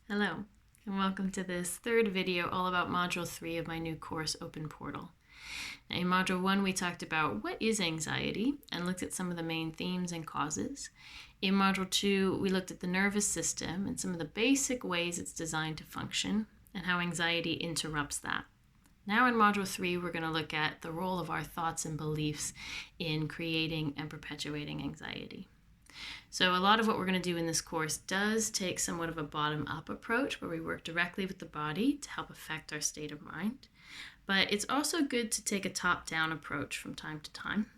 Hello, and welcome to this third video all about Module 3 of my new course, Open Portal. Now, in Module 1, we talked about what is anxiety and looked at some of the main themes and causes. In Module 2, we looked at the nervous system and some of the basic ways it's designed to function and how anxiety interrupts that. Now in Module 3, we're going to look at the role of our thoughts and beliefs in creating and perpetuating anxiety. So a lot of what we're going to do in this course does take somewhat of a bottom-up approach where we work directly with the body to help affect our state of mind. But it's also good to take a top-down approach from time to time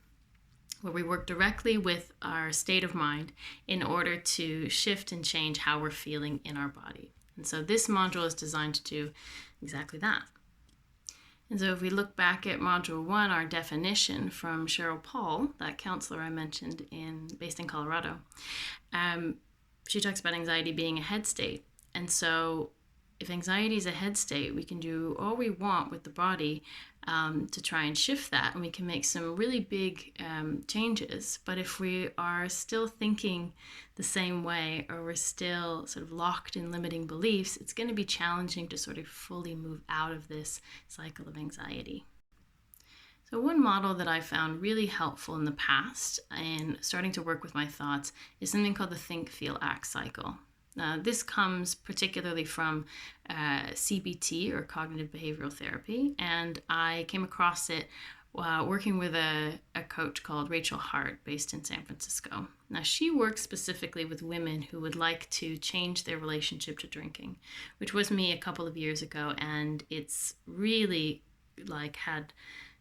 where we work directly with our state of mind in order to shift and change how we're feeling in our body. And so this module is designed to do exactly that. And so if we look back at Module 1, our definition from Cheryl Paul, that counselor I mentioned based in Colorado, she talks about anxiety being a head state. And so if anxiety is a head state, we can do all we want with the body to try and shift that, and we can make some really big changes. But if we are still thinking the same way, or we're still sort of locked in limiting beliefs, it's going to be challenging to sort of fully move out of this cycle of anxiety. So one model that I found really helpful in the past in starting to work with my thoughts is something called the think, feel, act cycle. This comes particularly from CBT, or cognitive behavioral therapy, and I came across it working with a coach called Rachel Hart based in San Francisco. Now, she works specifically with women who would like to change their relationship to drinking, which was me a couple of years ago, and it's really had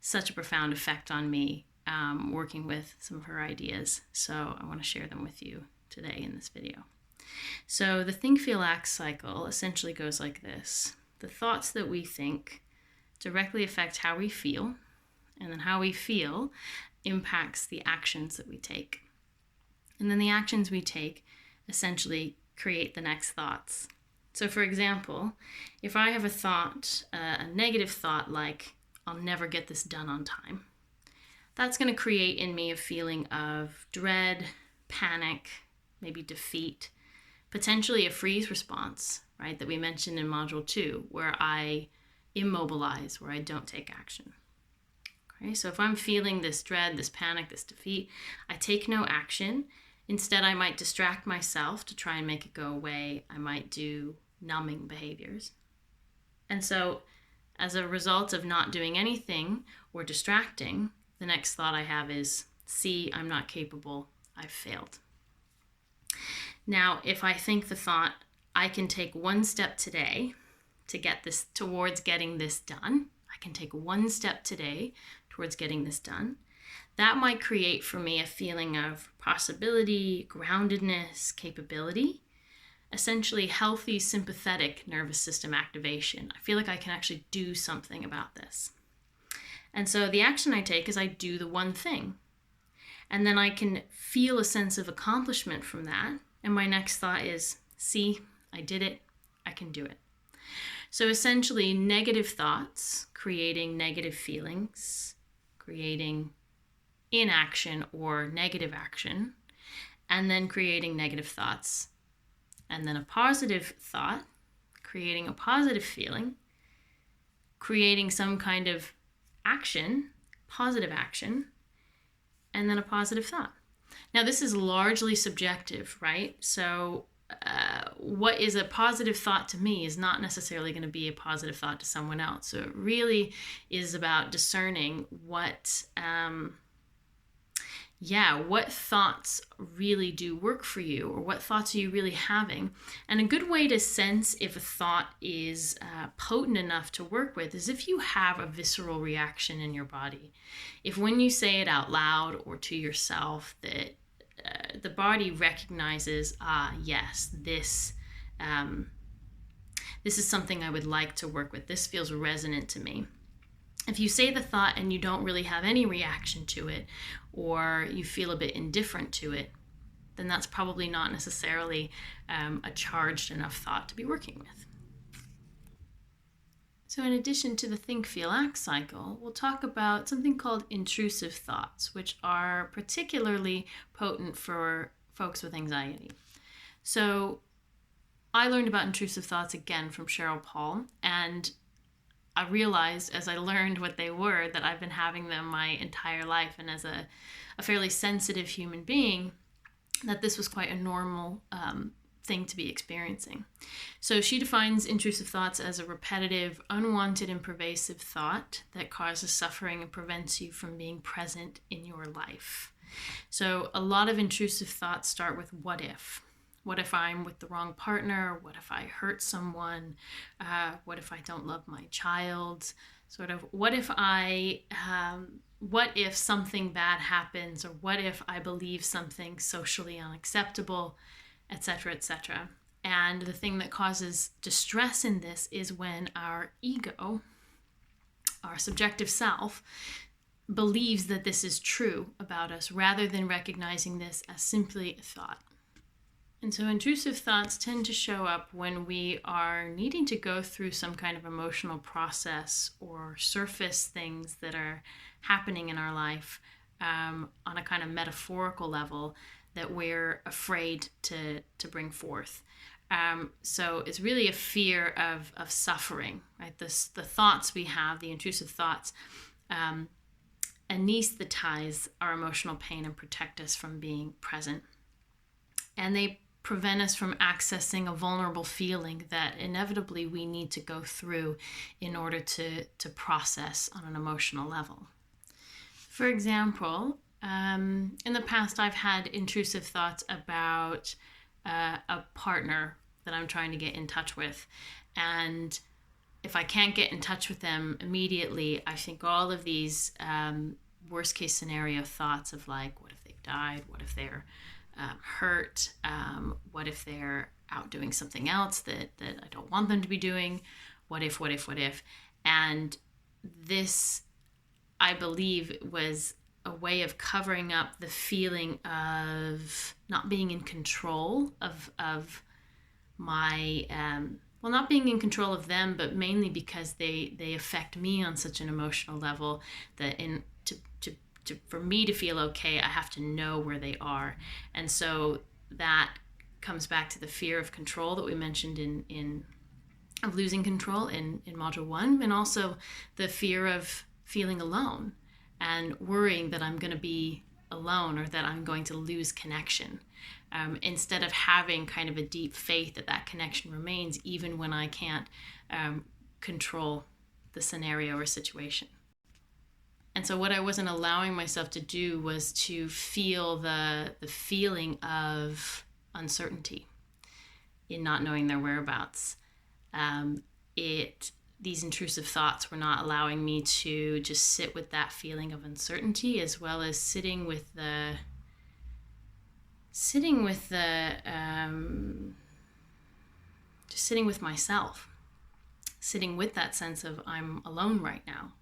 such a profound effect on me working with some of her ideas. So I want to share them with you today in this video. So the think, feel, act cycle essentially goes like this. The thoughts that we think directly affect how we feel, and then how we feel impacts the actions that we take. And then the actions we take essentially create the next thoughts. So for example, if I have a thought, a negative thought like, I'll never get this done on time, that's going to create in me a feeling of dread, panic, maybe defeat, potentially a freeze response, right, that we mentioned in Module 2, where I immobilize, where I don't take action. Okay, so if I'm feeling this dread, this panic, this defeat, I take no action. Instead, I might distract myself to try and make it go away. I might do numbing behaviors. And so as a result of not doing anything or distracting, the next thought I have is, see, I'm not capable, I've failed. Now, if I think the thought, I can take one step today to get this towards getting this done, I can take one step today towards getting this done, that might create for me a feeling of possibility, groundedness, capability, essentially healthy sympathetic nervous system activation. I feel like I can actually do something about this. And so the action I take is I do the one thing. And then I can feel a sense of accomplishment from that. And my next thought is, see, I did it, I can do it. So essentially, negative thoughts creating negative feelings, creating inaction or negative action, and then creating negative thoughts. And then a positive thought, creating a positive feeling, creating some kind of action, positive action, and then a positive thought. Now, this is largely subjective, right? So what is a positive thought to me is not necessarily going to be a positive thought to someone else. So it really is about discerning what thoughts really do work for you, or what thoughts are you really having. And a good way to sense if a thought is potent enough to work with is if you have a visceral reaction in your body. If when you say it out loud or to yourself that the body recognizes, yes, this is something I would like to work with. This feels resonant to me. If you say the thought and you don't really have any reaction to it, or you feel a bit indifferent to it, then that's probably not necessarily a charged enough thought to be working with. So in addition to the think, feel, act cycle, we'll talk about something called intrusive thoughts, which are particularly potent for folks with anxiety. So I learned about intrusive thoughts again from Cheryl Paul, and I realized as I learned what they were that I've been having them my entire life, and as a fairly sensitive human being, that this was quite a normal thing to be experiencing. So she defines intrusive thoughts as a repetitive, unwanted, and pervasive thought that causes suffering and prevents you from being present in your life. So a lot of intrusive thoughts start with what if. What if I'm with the wrong partner? What if I hurt someone? What if I don't love my child? Sort of, what if something bad happens, or what if I believe something socially unacceptable, etc., etc. And the thing that causes distress in this is when our ego, our subjective self, believes that this is true about us rather than recognizing this as simply a thought. And so intrusive thoughts tend to show up when we are needing to go through some kind of emotional process or surface things that are happening in our life on a kind of metaphorical level that we're afraid to bring forth. So it's really a fear of suffering, right? The thoughts we have, the intrusive thoughts, anesthetize our emotional pain and protect us from being present. And they prevent us from accessing a vulnerable feeling that inevitably we need to go through in order to process on an emotional level. For example, in the past I've had intrusive thoughts about a partner that I'm trying to get in touch with, and if I can't get in touch with them immediately, I think all of these worst case scenario thoughts of like, what if they've died? What if they're hurt? What if they're out doing something else that I don't want them to be doing? What if? And this, I believe, was a way of covering up the feeling of not being in control of my, not being in control of them, but mainly because they affect me on such an emotional level that for me to feel okay, I have to know where they are. And so that comes back to the fear of control that we mentioned of losing control in module 1, and also the fear of feeling alone and worrying that I'm going to be alone or that I'm going to lose connection, instead of having kind of a deep faith that connection remains even when I can't control the scenario or situation. And so what I wasn't allowing myself to do was to feel the feeling of uncertainty in not knowing their whereabouts. These intrusive thoughts were not allowing me to just sit with that feeling of uncertainty, as well as sitting with myself, sitting with that sense of I'm alone right now.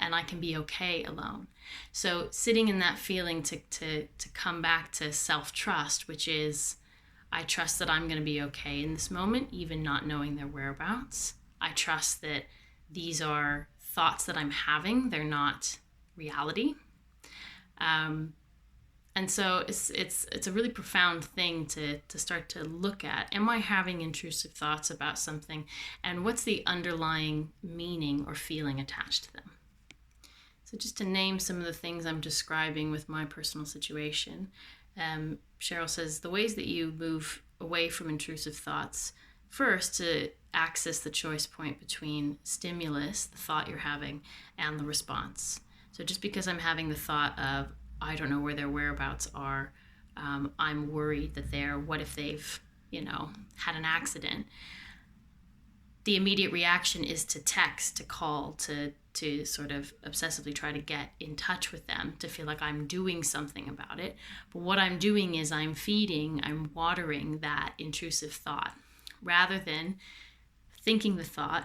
And I can be okay alone. So sitting in that feeling to come back to self-trust, which is I trust that I'm going to be okay in this moment, even not knowing their whereabouts. I trust that these are thoughts that I'm having. They're not reality. And so it's a really profound thing to start to look at. Am I having intrusive thoughts about something? And what's the underlying meaning or feeling attached to them? So just to name some of the things I'm describing with my personal situation, Cheryl says the ways that you move away from intrusive thoughts, first to access the choice point between stimulus, the thought you're having, and the response. So just because I'm having the thought of, I don't know where their whereabouts are, I'm worried that what if they've, had an accident? The immediate reaction is to text, to call, to sort of obsessively try to get in touch with them, to feel like I'm doing something about it. But what I'm doing is I'm watering that intrusive thought, rather than thinking the thought,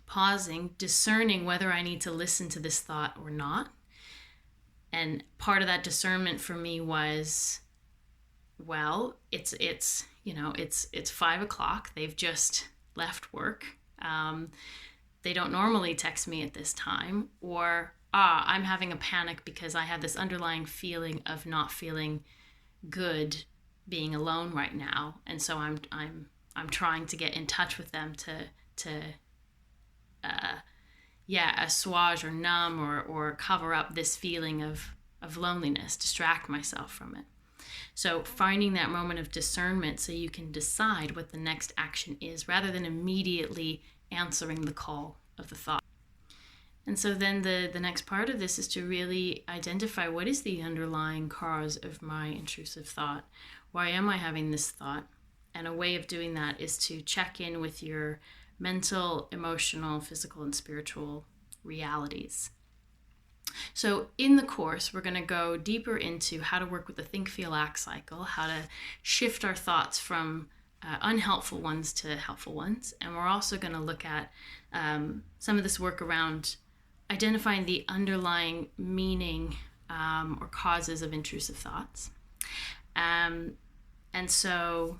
pausing, discerning whether I need to listen to this thought or not. And part of that discernment for me was, well, it's 5 o'clock. They've just left work. They don't normally text me at this time. Or, I'm having a panic because I have this underlying feeling of not feeling good being alone right now, and so I'm trying to get in touch with them to assuage or numb or cover up this feeling of loneliness, distract myself from it. So finding that moment of discernment so you can decide what the next action is rather than immediately answering the call of the thought. And so then the next part of this is to really identify what is the underlying cause of my intrusive thought. Why am I having this thought? And a way of doing that is to check in with your mental, emotional, physical, and spiritual realities. So in the course, we're going to go deeper into how to work with the think, feel, act cycle, how to shift our thoughts from unhelpful ones to helpful ones. And we're also going to look at some of this work around identifying the underlying meaning or causes of intrusive thoughts. And so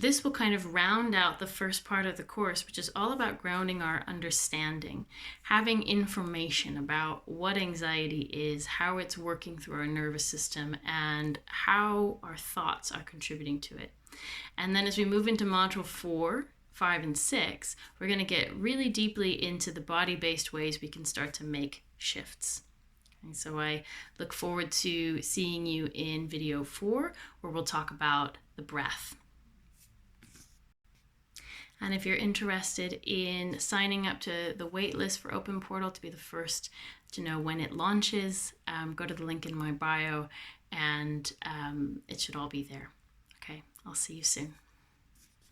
this will kind of round out the first part of the course, which is all about grounding our understanding, having information about what anxiety is, how it's working through our nervous system, and how our thoughts are contributing to it. And then as we move into module 4, 5, and 6, we're going to get really deeply into the body-based ways we can start to make shifts. And so I look forward to seeing you in video 4, where we'll talk about the breath. And if you're interested in signing up to the waitlist for Open Portal to be the first to know when it launches, go to the link in my bio and it should all be there. Okay, I'll see you soon.